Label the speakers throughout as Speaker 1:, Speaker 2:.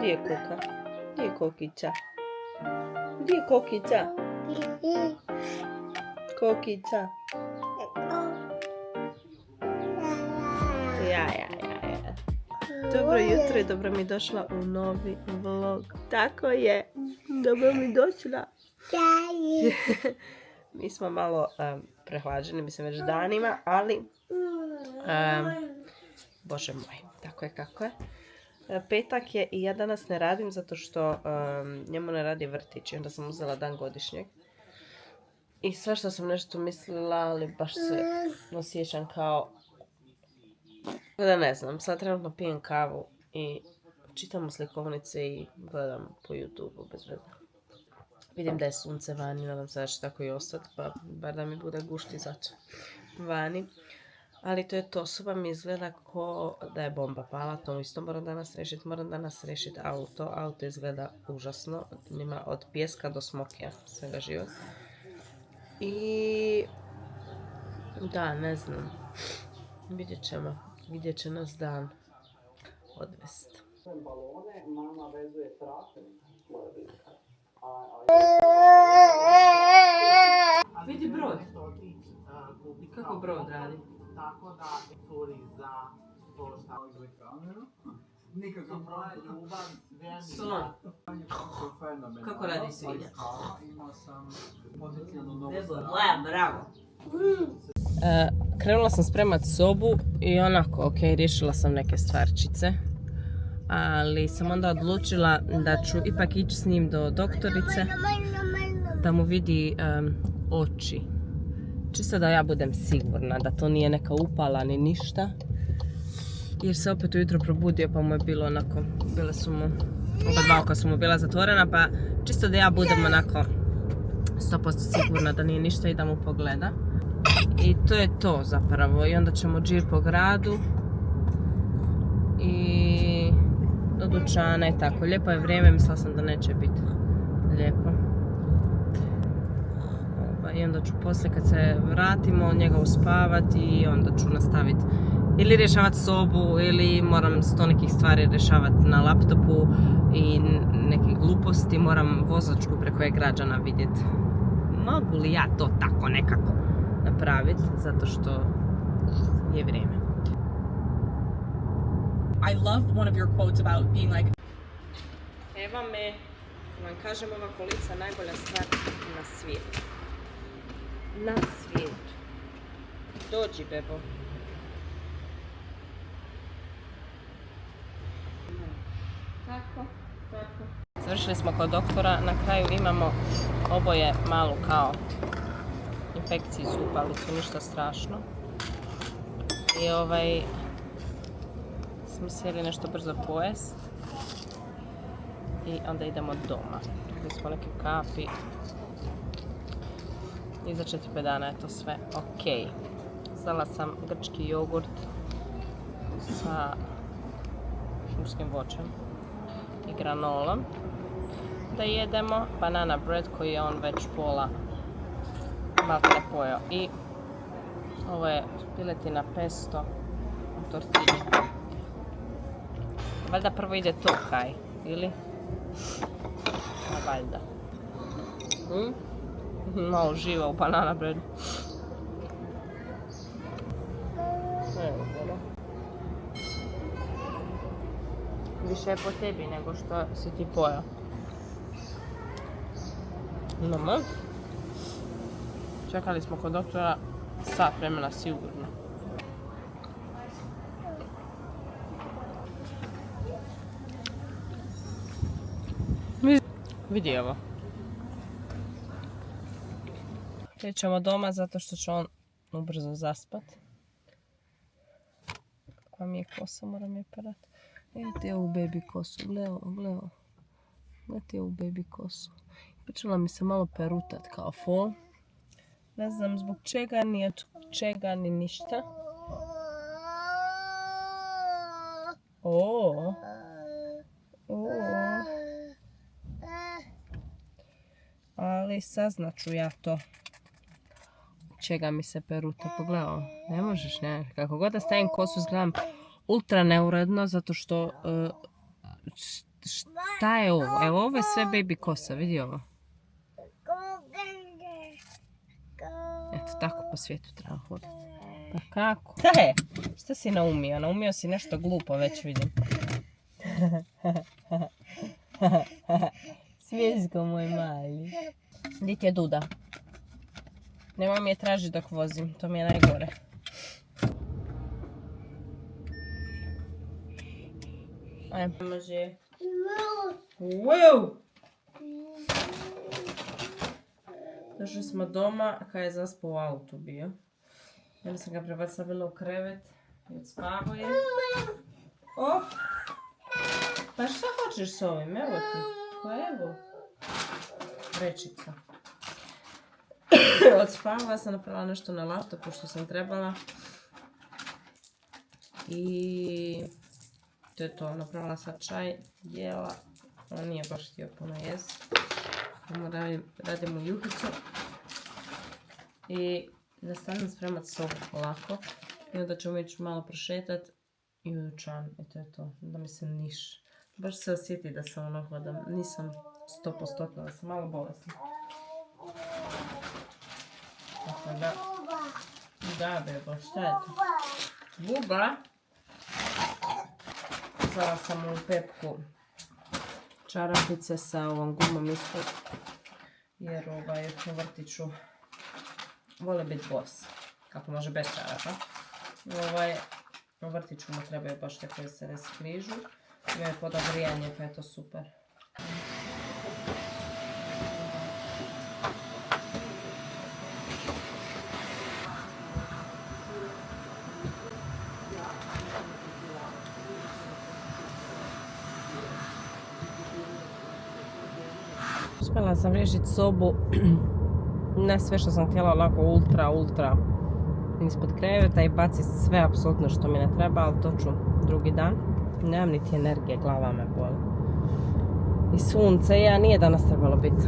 Speaker 1: Gdje je Kuka? Gdje je Kokica? Gdje je Kokica? Kokica. Ja. Dobro jutro i dobro mi došla u novi vlog. Tako je. Dobro mi došla. Mi smo malo prehlađeni, mislim već danima, ali Bože moj, tako je kako je. Petak je i ja danas ne radim zato što njemu ne radi vrtić i onda sam uzela dan godišnjeg. I sve što sam nešto mislila, ali baš se osjećam kao... Da ne znam, sad trenutno pijem kavu i čitam u slikovnice i gledam po YouTube-u bez veze. Vidim da je sunce vani, nadam se da će tako i ostati, pa bar da mi bude guštizač vani. Ali to je to, soba mi izgleda ko da je bomba pala, to isto moram danas riješiti auto izgleda užasno, ima od pijeska do smokija, svega život. I da, ne znam, vidjet ćemo gdje će nas dan odvesti. A vidi brod. Kako brod radi? Tako da curi za to šta uzme kameru. Nikakav ljubav, slon. Kako radi svinja? Imao sam potencijalno novu stranu. Bravo. Krenula sam spremati sobu i onako, ok, riješila sam neke stvarčice. Ali sam onda odlučila da ću ipak ići s njim do doktorice da mu vidi oči. Čisto da ja budem sigurna da to nije neka upala ni ništa. Jer se opet ujutro probudio pa mu je bilo onako, bile su mu, oba dva oka su mu bila zatvorena, pa čisto da ja budem onako 100% sigurna da nije ništa i da mu pogleda. I to je to zapravo. I onda ćemo džir po gradu i do dućana i tako. Lijepo je vrijeme, mislila sam da neće biti lijepo. I onda ću poslije kad se vratimo njega uspavati i onda ću nastaviti ili rješavati sobu ili moram 100 nekih stvari rješavati na laptopu i neke gluposti. Moram vozačku preko e-građana vidjeti. Mogu li ja to tako nekako napraviti zato što je vrijeme.
Speaker 2: I love one of your quotes about being like...
Speaker 1: Evo me, vam kažem, ova kolica najbolja stvar na svijetu. Na svijetu. Dođi, bebo. Tako. Završili smo kod doktora, na kraju imamo oboje malu kao infekciju zuba, ali su ništa strašno. I smo sjeli nešto brzo pojest i onda idemo doma. Dobili smo neke kapi i za 4-5 dana je to sve ok. Zdala sam grčki jogurt sa šumskim voćem i granolom da jedemo, banana bread koji je on već pola malo ne pojeo i ovo je piletina pesto u tortilji. Valjda prvo ide to kaj, ili? A valjda. Malo živa u banana breadu. Više je po tebi nego što si ti pojao. Nama. Čekali smo kod doktora sat vremena sigurno. Vidi ovo. Krećemo doma zato što će on ubrzo zaspat. Kakva mi je kosa, moram je parati. Gledajte ovu baby kosu, gledaj. Gledajte ovu baby kosu. Počela mi se malo perutat kao fol. Ne znam zbog čega, ni od čega, ni ništa. Ali saznaću ja to. Čega mi se peruta, pogledaj. Ne možeš, ne. Kako god da stavim kosu, izgledam ultra neuredno, zato što Šta je ovo? Evo ovo je sve baby kosa, vidi ovo. Eto, tako po svijetu treba hodati. Pa kako? Šta je? Šta si naumio? Naumio si nešto glupo, već vidim. Smiješko moj mali. Gdje ti je Duda? Nemoj mi je tražiti dok vozim, to mi je najgore. Ajde, može. Wow! Došli smo doma, kada je zaspao u autu bio. Ja sam ga prebacila u krevet i odspavao je. Oh! Pa šta hoćeš s ovim? Evo ti. Pa evo. Rečica. Odspavao sam, napravila nešto na laptopu što sam trebala. I to je to. Napravila sam čaj, jela. On nije baš htio puno jesti. Radimo juhicu. I nastavim spremati sobu polako. I onda ćemo ići malo prošetat i u dućan. I to je to. Da mi se niš. Baš se osjeti da sam onako, da nisam 100%, da sam malo bolesna. Tako da. Da, bebo, šta je to? Buba. Zvala sam u Pepku čarapice sa ovom gumom ispod. Jer u vrtiću vole biti bos. Kako može bez čarapa. U vrtiću mu trebaju baš te koje se reskrižu. Imaju podagrijanje, pa je to super. Uspjela sam riješiti sobu. Ne sve što sam htjela, onako ultra ispod kreveta i baciti sve apsolutno što mi ne treba, ali to ću drugi dan. Nemam niti energije, glava me boli. I sunce, nije danas trebalo biti.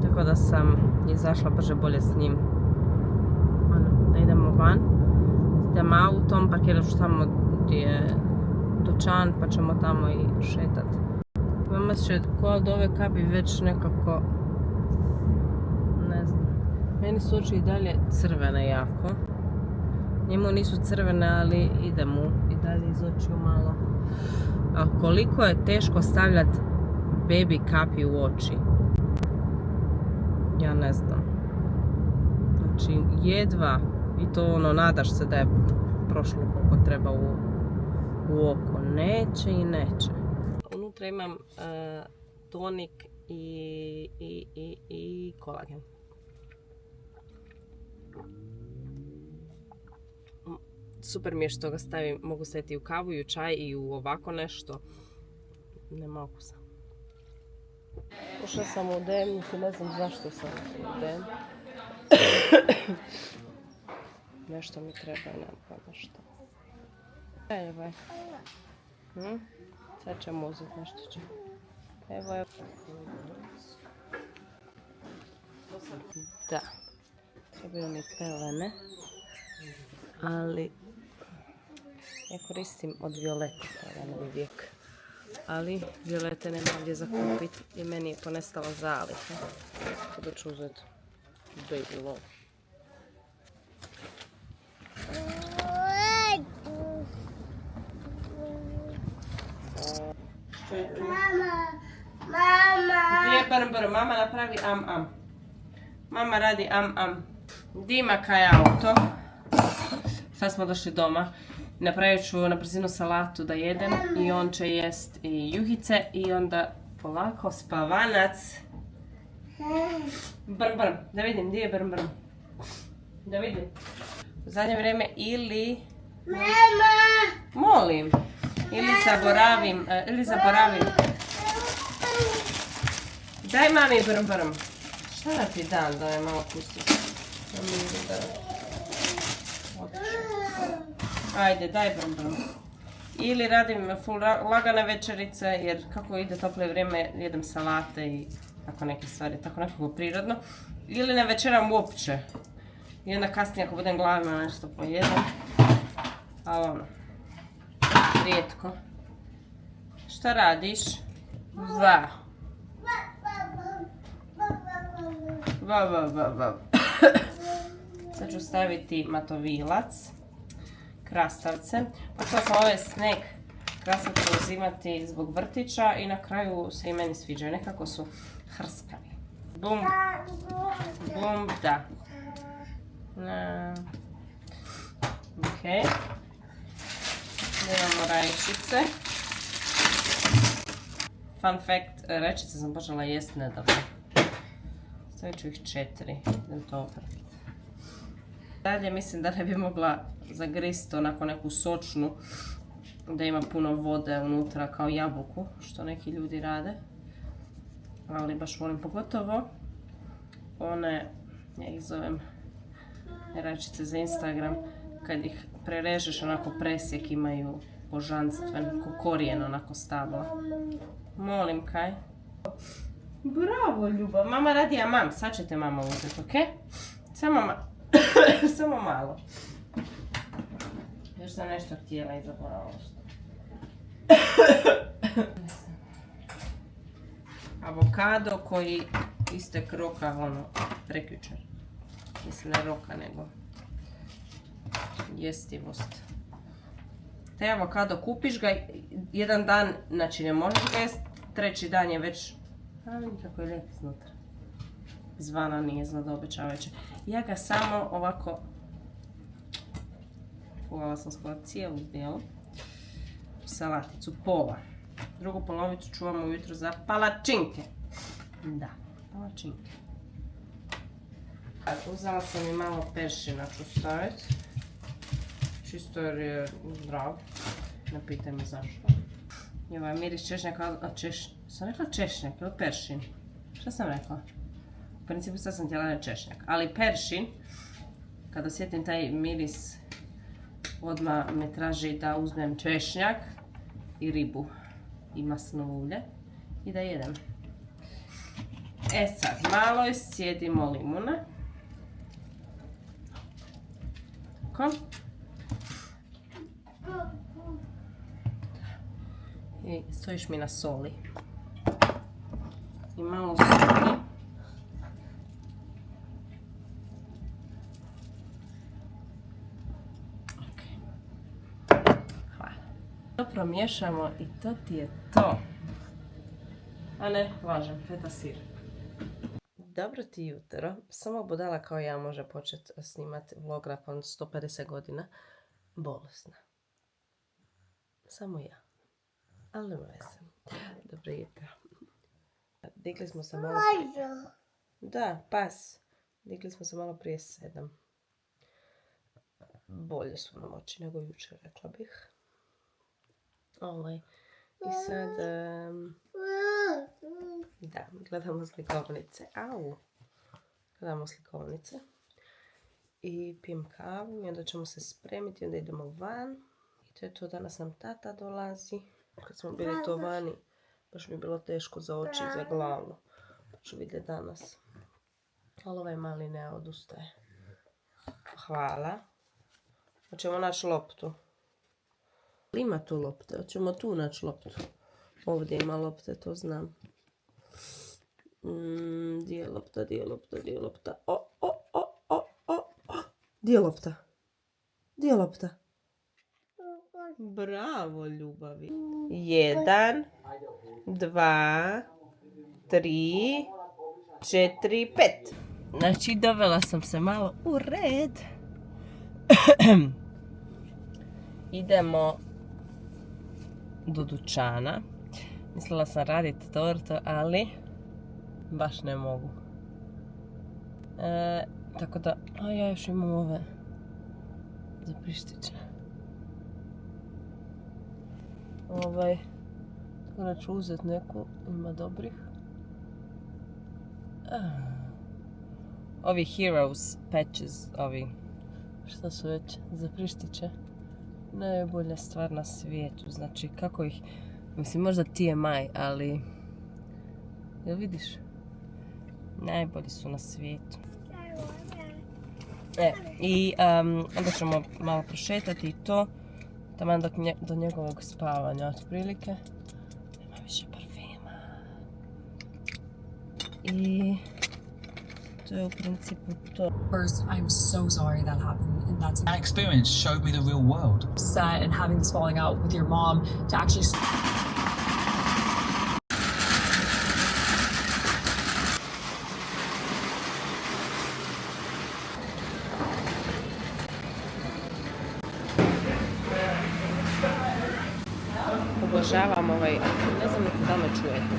Speaker 1: Tako da sam izašla brže bolje s njim. Da idemo van. Idem autom, parkirat ću tamo gdje je dućan, pa ćemo tamo i šetat. Mama će kod ove kapi već nekako, ne znam. Meni su oči i dalje crvene jako. Njemu nisu crvene, ali ide mu i dalje iz očiju malo. A koliko je teško stavljati baby kapi u oči. Ja ne znam. Znači, jedva. I to nadaš se da je prošlo koliko treba u oko. Neće i neće. Unutra imam tonik i kolagen. Super mi je što ga stavim, mogu staviti u kavu i u čaj i u ovako nešto. Nema okusa. Ušla sam u dnevnik i ne znam zašto sam u dnevnik. Nešto mi treba, nemam pojma što. Evo. Sad ćemo uzeti nešto će. Evo je. Da. Trebaju mi pelene. Ali ja koristim od Violete pelene uvijek. Ali Violete nema gdje zakupiti i meni je ponestala zaliha. Sada ću uzeti Baby Love. Gdje je brm? Mama napravi am. Mama radi am. Dima kaj auto. Sad smo došli doma. Napravit ću na brzinu salatu da jedem i on će jest i juhice i onda polako spavanac. Brm. Da vidim, gdje je brm? Da vidim. U zadnje vrijeme ili... Mama! Molim. Ili zaboravim. Daj mami brm. Šta da ti dam da me malo pusti? Ajde, daj brm. Ili radim full lagane večerice, jer kako ide toplo vrijeme, jedem salate i tako neke stvari, tako nekako prirodno. Ili ne večeram uopće. I onda kasnije ako budem gladna nešto pojedem. Ali rijetko. Šta radiš? Va. Va. Sad ću staviti matovilac, krastavce. Počela sam ove snack krastavce uzimati zbog vrtića i na kraju se i meni sviđaju. Nekako su hrskavi. Bum. Bum, da. Ok. Imamo rajčice. Fun fact, rajčice sam počela jesti nedavno. Stavit ću ih 4, idem to oprati. Dalje mislim da ne bi mogla zagrist onako neku sočnu, da ima puno vode unutra kao jabuku, što neki ljudi rade. Ali baš volim pogotovo one, ja ih zovem rajčice za Instagram, kad ih prerežeš onako presjek imaju božanstven, ko korijen onako stabla. Molim kaj. Bravo ljubav, mama radi amam, sad ćete mama uzeti, ok? Samo malo. Još sam nešto htjela i zaboravila što. Avokado koji istek roka, ono, prekjučer. Mislim ne roka, nego jestivost. Taj avokado kupiš ga, jedan dan, znači ne možeš ga jest, treći dan je već, a vidi kako je lijep iznutra. Izvana nije izgleda obećavajuće. Ja ga samo ovako, fulala sam skoro cijelu dijelu, salaticu, pola. Drugu polovicu čuvam ujutro za palačinke. Da, palačinke. Uzela sam i malo peršina ću staviti. Čisto jer je zdrav. Ne pitaj me zašto. I ovaj miris češnjaka, sam rekla češnjak ili peršin? Šta sam rekla? U principu sad sam htjela ne češnjak, ali peršin, kada osjetim taj miris, odmah me traži da uzmem češnjak i ribu i masno ulje i da jedem. E sad, malo iscijedimo limuna. Tako. I stojiš mi na soli. I malo soli. To promiješamo i to ti je to. A ne, lažem, feta sir. Dobro ti jutro. Samo budala kao ja može početi snimati vlog nakon 150 godina. Bolesna. Samo ja. Ali nema veze. Dobro jutro. Digli smo se malo prije. Da, pas. Digli smo se malo prije 7. Bolje su nam oči nego jučer, rekla bih. I sad, da, gledamo slikovnice. Gledamo slikovnice. I pijem kavu i onda ćemo se spremiti, onda idemo van. I to je to, danas nam tata dolazi. Kad smo bili to vani, baš mi je bilo teško za oči i za glavu. Pa ću vidjeti danas. Ali ovaj mali ne odustaje. Hvala. Hoćemo naći loptu. Ima tu lopte, hoćemo tu naći loptu. Ovdje ima lopte, to znam. Gdje je lopta? Gdje je lopta? Bravo, ljubavi. 1, 2, 3, 4, 5. Znači, dovela sam se malo u red. Idemo do dućana. Mislila sam raditi tortu, ali baš ne mogu. Tako da, ja još imam ove za prištiće. Tako da ću uzeti neku, ima dobrih. Ovi Heroes patches, ovi, šta su već, za prištiće. Najbolja stvar na svijetu, znači kako ih, mislim možda TMI, ali, jel vidiš? Najbolji su na svijetu. I onda ćemo malo prošetati i to, taman do njegovog spavanja, otprilike. Nema više parfema. I to je u principu to.
Speaker 2: First, I'm so sorry that happened, and that's
Speaker 3: That experience showed me the real world.
Speaker 2: upset, and having this falling out with your mom to actually.
Speaker 1: Obožavam ovaj, ne znam da li me čujete.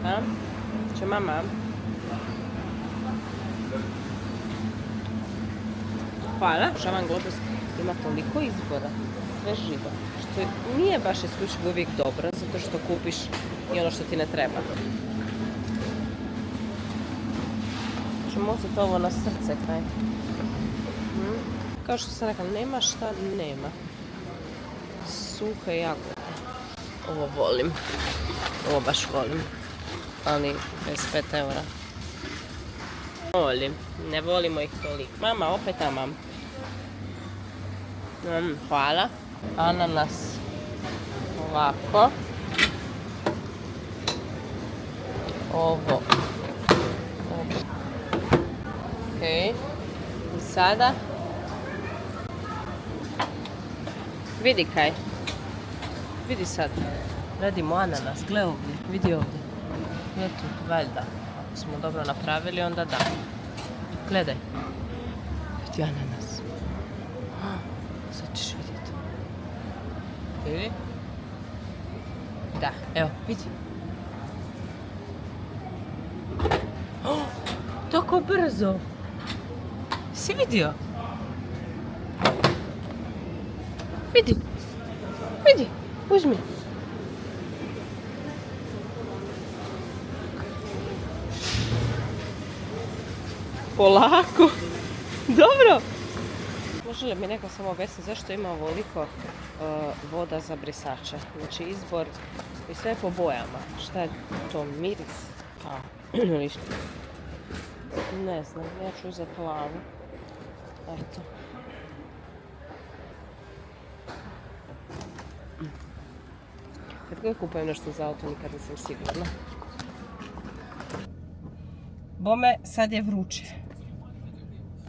Speaker 1: A? Će mama? Hvala. Obožavam Globus, ima toliko izbora, sve živo, što nije baš isključivo uvijek dobro, zato što kupiš i ono što ti ne treba. Ćemo uzeti ovo na srce kaj. Kao što sam rekla, nema šta nema. Suhe jagode. Ovo volim. Ovo baš volim. Ali bez 5 eura. Volim. Ne volimo ih toliko. Mama, opet amam. Hvala. Ananas. Ovako. Ovo. Okej. I sada. Vidi kaj. Vidi sad. Radimo ananas. Gle ovdje. Vidi ovdje. Gle tu, valjda. Ako smo dobro napravili, onda da. Gledaj. Vidi ananas. Sad ćeš vidjeti. Vidi? Da, evo, vidi. Tako brzo. Si vidio? Vidi. Vidi. Uzmi. Polako. Dobro. Može li mi neko samo objasniti zašto ima ovoliko voda za brisače? Znači izbor i sve po bojama. Šta je to? Miris? Ništa. Ne znam, ja ću uzeti plavu. Eto. Kad god kupujem nešto za auto, nikad nisam sigurna. Bome, sad je vruće.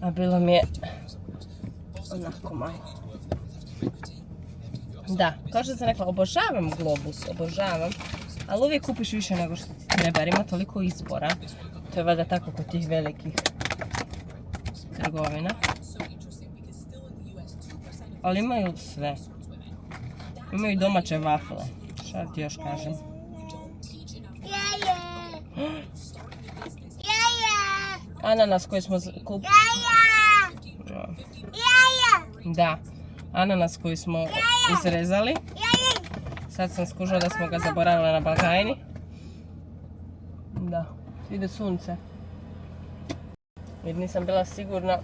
Speaker 1: A bilo mi je onako malo. Da, kao što sam rekla, obožavam Globus, obožavam. Ali uvijek kupiš više nego što ti treba, jer ima toliko izbora. To je valjda tako kod tih velikih trgovina. Ali imaju sve. Imaju i domaće vafle. Šta ti još kažem? Ananas koji smo kupili. Da, ananas koji smo izrezali. Sad sam skužila da smo ga zaboravili na blagajni. Da, ide sunce. Jer nisam bila sigurna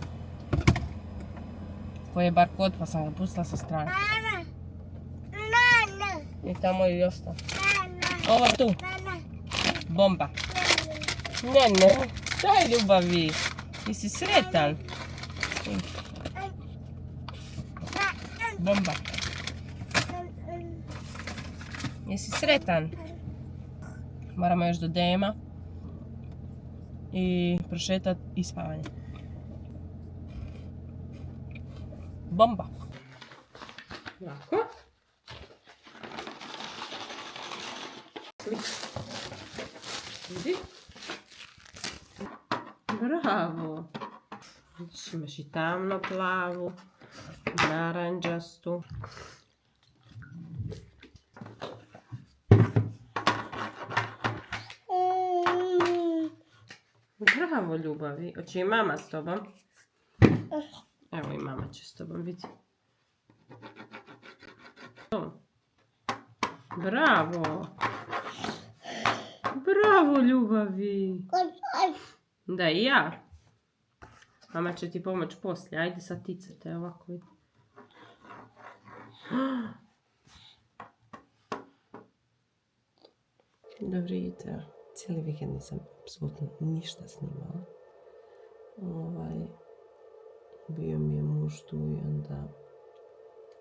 Speaker 1: koji je bar kod, pa sam ga pustila sa strane. I tamo je i ostao. Ovo tu. Bomba. Ne, daj ljubavi. Ti si sretan. Bomba. Jesi sretan? Moramo još do dema. I prošetat i spavanje. Bomba. Ovako. Vidi. Bravo. Vidiš, imaš i tamno plavu, naranđastu. Bravo, ljubavi. Hoće i mama s tobom? Evo i mama će s tobom, vidi. Bravo. Bravo, ljubavi. Da, i ja. Mama će ti pomoći poslije. Ajde sad ticate ovako. Dobro jutro. Cijeli vikend nisam apsolutno ništa snimala. Bio mi je muž tu i onda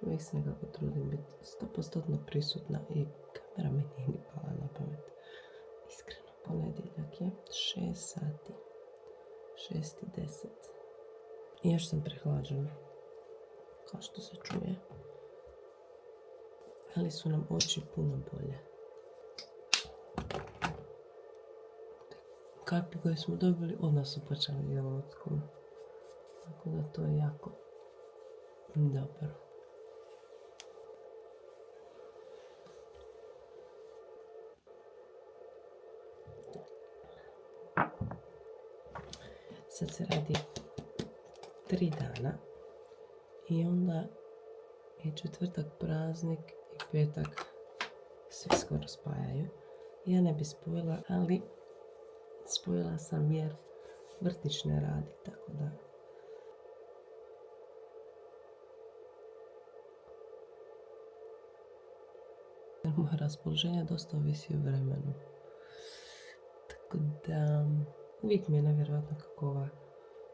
Speaker 1: uvijek se nekako trudim biti 100% prisutna i kamera mi nije ni pala na pamet. Iskreno, ponedjeljak je 6 sati. 6:10. I još sam prehlađena. Kao što se čuje. Ali su nam oči puno bolje. Kapi koje smo dobili, odmah su počeli jelotkom. Tako da to je jako dobro. Sad se radi 3 dana i onda je četvrtak praznik i petak svi skoro spajaju. Ja ne bi spojila, ali spojila sam jer vrtić ne radi, tako da moje raspoloženje dosta ovisi o vremenu. Tako da uvijek mi je nevjerojatno kako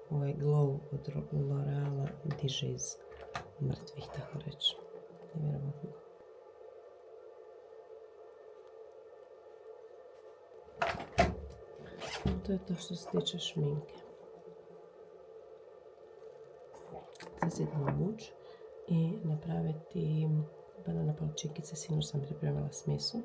Speaker 1: ovaj glow od L'Oreala diže iz mrtvih, tako reći. Nevjerojatno. To je to što se tiče šminke. Sad idemo vuć i napraviti banana palčikice. Sinoć sam pripremila smisu.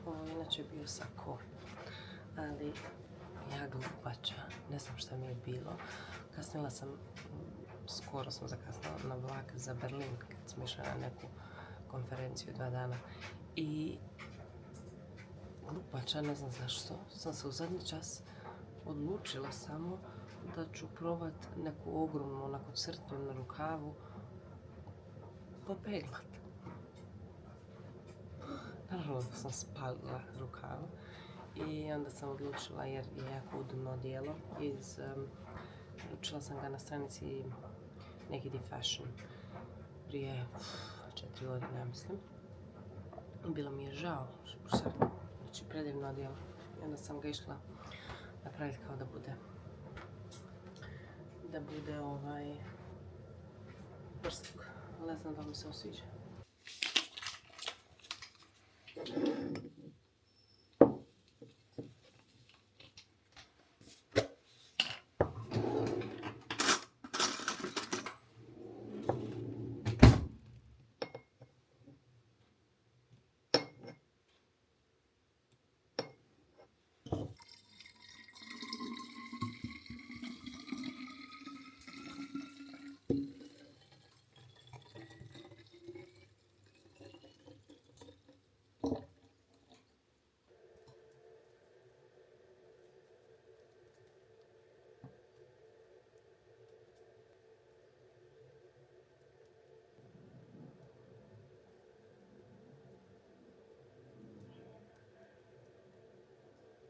Speaker 1: Ovo je inače bio sako, ali ja glupača, ne znam šta mi je bilo. Kasnila sam, skoro sam zakasnila na vlak za Berlin kad sam išla na neku konferenciju 2 dana. I glupača, ne znam zašto, sam se u zadnji čas odlučila samo da ću probat neku ogromnu onako crtu na rukavu popeglat. Naravno da sam spalila rukav i onda sam odlučila, jer je jako udobno odijelo, naručila sam ga na stranici Naked Fashion prije 4 godine, ja mislim. I bilo mi je žao, znači predivno odijelo. I onda sam ga išla napraviti kao da bude prstuk. Ne znam da mi se osviđa.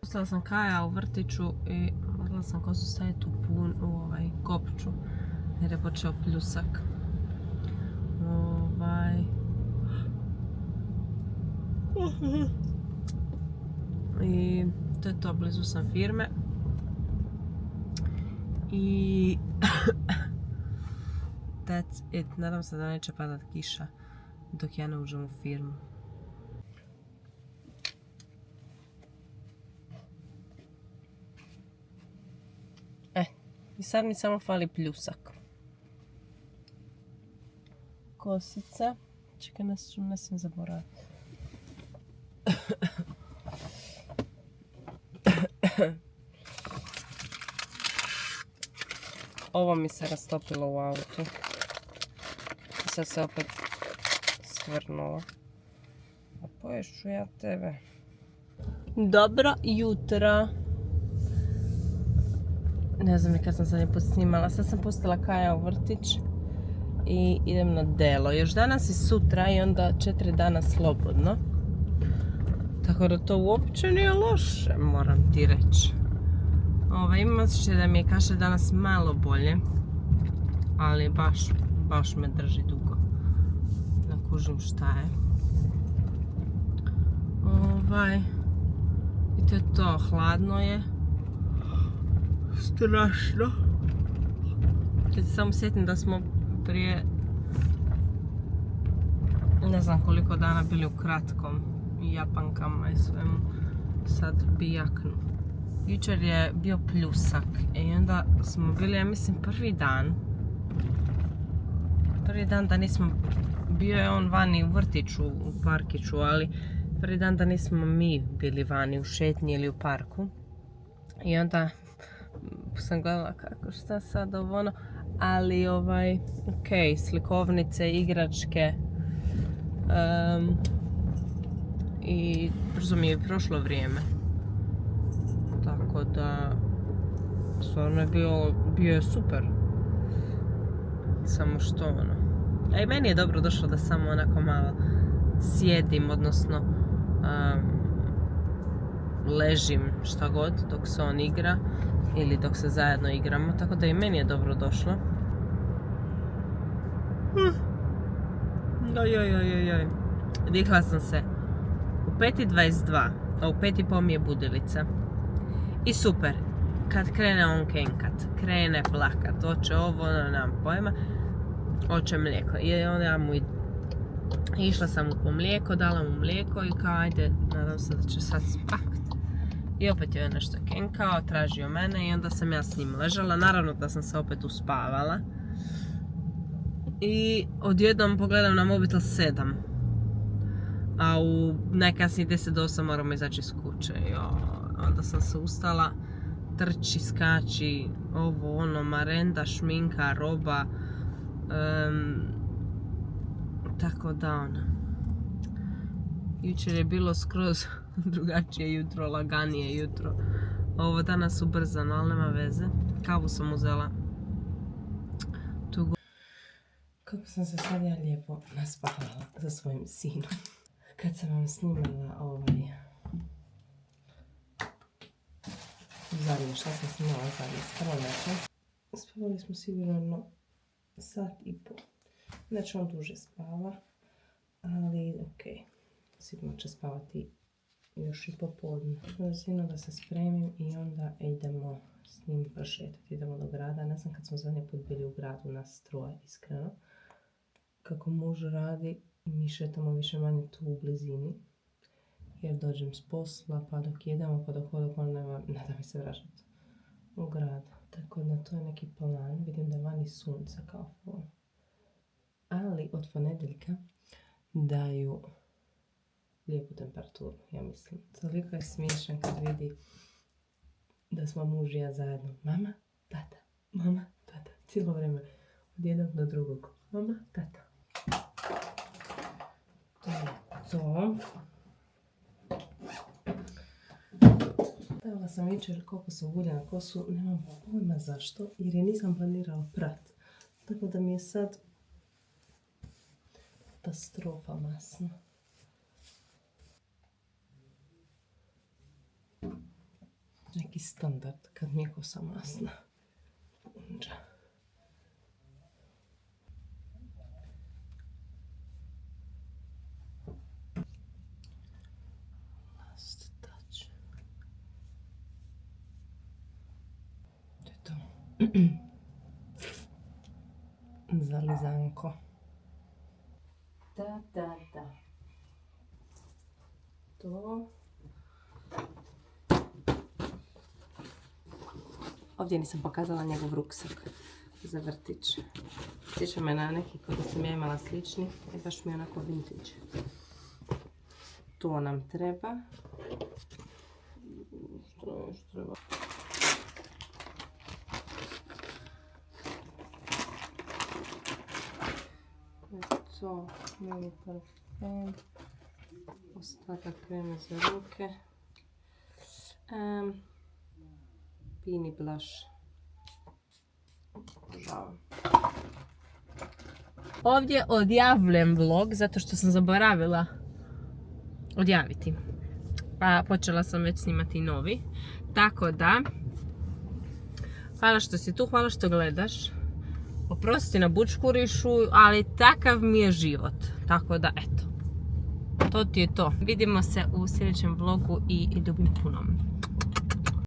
Speaker 1: Pustila sam Kaja u vrtiću i morala sam kosu staviti u kopču jer je počeo pljusak. I to je to, blizu sam firme. I that's it. Nadam se da neće padat kiša dok ja ne uđem u firmu. I sad mi samo fali pljusak. Kosica. Čekaj, ne sam zaboraviti. Ovo mi se rastopilo u autu. I sad se opet stvrnulo. A poješću ja tebe. Dobro jutro. Ne znam ni kad sam zadnji put snimala. Sad sam pustila Kaja u vrtić i idem na delo. Još danas i sutra i onda 4 dana slobodno. Tako da to uopće nije loše, moram ti reći. Imam osjećaj da mi je kašalj danas malo bolje. ali baš me drži dugo. Ne kužim šta je. I to je to, hladno je. Strašno. Kad se samo sjetim da smo prije ne znam koliko dana bili u kratkom i japankama i svemu, sad bijaknu. Jučer je bio pljusak i onda smo bili, ja mislim, prvi dan da nismo, bio je on vani u vrtiću, u parkiću, ali prvi dan da nismo mi bili vani u šetnji ili u parku. I onda sam gledala kako šta sad ono, ali ok, slikovnice, igračke i brzo mi je prošlo vrijeme. Tako da stvarno je bio je super. Samo što ono. A i meni je dobro došlo da samo onako malo sjedim, odnosno ležim šta god dok se on igra ili dok se zajedno igramo, tako da i meni je dobro došlo. Dihla sam se u 5:22, a u 5:30 mi je budilica. I super, kad krene on kenkat, krene plakat, hoće ovo, ono, nemam pojma, hoće mlijeko. I onda išla sam mu po mlijeko, dala mu mlijeko i kao ajde, nadam se da će sad spakat. I opet je nešto kenkao, tražio mene i onda sam ja s njim ležala. Naravno da sam se opet uspavala. I odjednom pogledam na mobitel 7. A u najkasnije 10 do 8 moramo izaći iz kuće. Onda sam se ustala, trči, skači, ovo, ono, marenda, šminka, roba. Tako da ono. Jučer je bilo skroz drugačije jutro, laganije jutro. Ovo danas ubrzano, ali nema veze. Kavu sam uzela. Kako sam se sad ja lijepo naspavala sa svojim sinom. Kad sam vam snimala zadnje, šta sam snimala zadnje stranače. Spavali smo sigurno sat i pol. Znači on duže spava, ali ok. Sigurno će spavati još i popodne. Brzino da se spremim i onda idemo s njim prošetati. Idemo do grada. Ne znam kad smo zadnji put bili u gradu, nas troje, iskreno. Kako muž radi, mi šetamo više manje tu u blizini. Jer dođem s posla, pa dok jedemo, pa dok on ne da mi se vraćati u grad. Tako da to je neki plan. Vidim da je vani sunce kao fol. Ali od ponedjeljka daju lijepu temperaturu, ja mislim. Toliko je smiješan kad vidi da smo muž i ja zajedno. Mama, tata, mama, tata. Cijelo vrijeme od jednog do drugog. Mama, tata. To je to. Stavila sam jučer koliko sam ulja na kosu, nemam pojma zašto, jer je nisam planirala prat. Tako da mi je sad katastrofa masna. Neki standard kad mi je kosa masna. Unđa. Last touch. To je to. Zalizanko. Da. To. Ovdje nisam pokazala njegov ruksak za vrtić. Sjeća me na neki koji sam ja imala slični. I baš mi je onako vintage. To nam treba. Što još treba? To, mini parfum. Ostatak kreme za ruke. Pini blush. Žao. Ovdje odjavljujem vlog zato što sam zaboravila odjaviti. Pa počela sam već snimati novi. Tako da, hvala što si tu, hvala što gledaš. Oprosti na bučkurišu, ali takav mi je život. Tako da, eto. To ti je to. Vidimo se u sljedećem vlogu i ljubim punom.